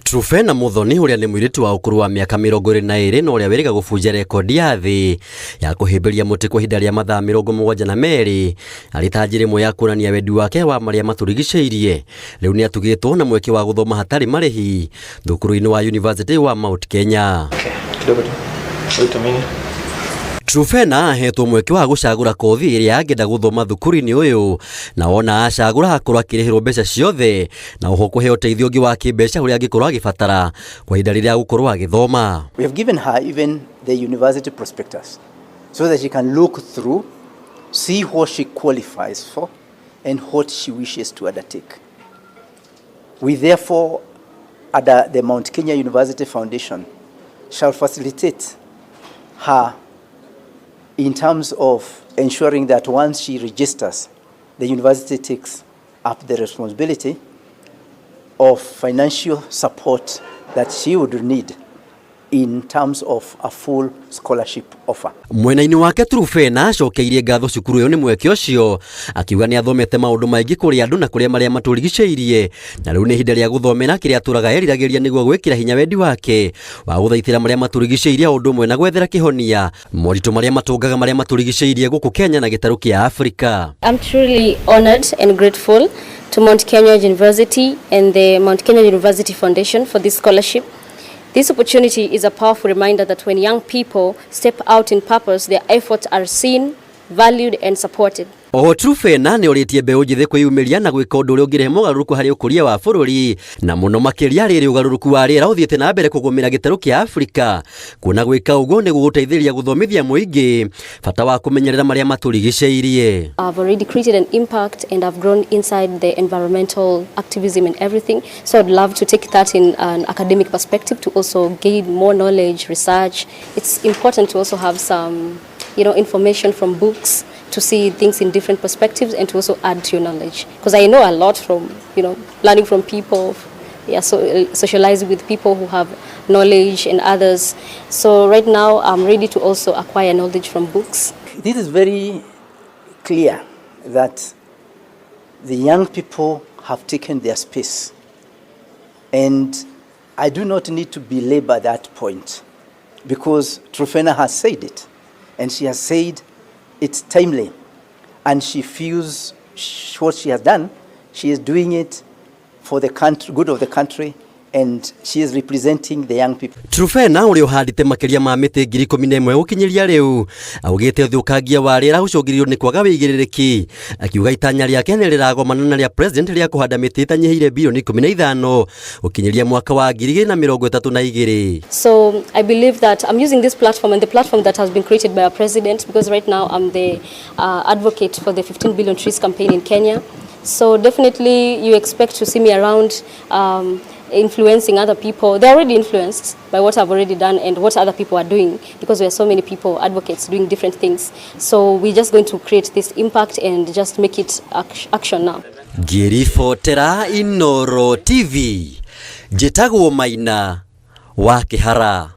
Truphena Muthoni uria ni mwiritu wa ukuru wa miaka 22 na uria wiriga gubunja rekodi ya thi ya kuhimbiria muti kwa ihinda ria mathaa 72 aritanjire imwe ya kuonania wendi wake wa maria maturigiceirie. Riu ni atugitwo na mweke wa gũthoma hatarĩ marĩhi thukuru-ini wa University wa Mount Kenya. Truphena ahetwo mweke wa gucagura kothi iria angenda guthoma thukuru-ini uyu na ona acagura akorwo akirihirwo mbeca ciothe na oho kuheo teithio ungi wa kimbeca uria angikorwo agibatara kwa ihinda riria gukorwo agithoma. We have given her even the university prospectus so that she can look through, see what she qualifies for and what she wishes to undertake. We therefore, under the Mount Kenya University Foundation, shall facilitate her in terms of ensuring that once she registers, the university takes up the responsibility of financial support that she would need in terms of a full scholarship offer. Mwena-ini wake Truphena acokeirie ngatho cukuru uyu ni mweke ucio akiuga ni athomete maundu maingi kuri andu na kuri maria maturigiceirie na riu ni ihinda ria guthomera kiria aturaga eriragĩria niguo gwikira hinya wendi wake wa guthaitira maria maturigiceirie undu umwe na gwethera kihonia moritu maria matungaga maria maturigiceirie guku Kenya na gitaru kia Africa. I'm truly honored and grateful to Mount Kenya University and the Mount Kenya University Foundation for this scholarship. This opportunity is a powerful reminder that when young people step out in purpose, their efforts are seen, valued and supported. Oho Truphena ni oritie mbeu njithi kwiyumiria na gwika undu uria ungirehe mogaruruku hari ukuria wa bururi na muno makiria riri ugaruruku wa riera uthiete na mbere kugumira gitaru kia Africa kuona gwika uguo ni guguteithĩrĩria guthomithia muingi bata wa kumenyerera maria maturigiceirie. I've already created an impact and I've grown inside the environmental activism and everything, so I'd love to take that in an academic perspective to also gain more knowledge, research. It's important to also have some information from books to see things in different perspectives and to also add to your knowledge, because I know a lot from learning from people, socializing with people who have knowledge and others. So right now I'm ready to also acquire knowledge from books. This is very clear that the young people have taken their space, and I do not need to belabor that point because Truphena has said it, and she has said it's timely, and she feels what she has done, she is doing it for the country, good of the country, and she is representing the young people. Truphena uri uhandite makiria ma miti 11,000 gukinyiria riu augite uthukangia wa riera ucungiririo ni kwaga wigiriki akiuga itanya riake ni riragomana na ria president ria kuhanda miti itanyihire bilioni 15 ukinyiria mwaka wa 2032. So I believe that I'm using this platform and the platform that has been created by our president, because right now I'm the advocate for the 15 billion trees campaign in Kenya. So definitely you expect to see me around influencing other people. They're already influenced by what I've already done and what other people are doing, because there are so many people, advocates, doing different things. So we're just going to create this impact and just make it action now. Ngiribotera Inooro TV, njĩtagwo Maina wa Kĩhara.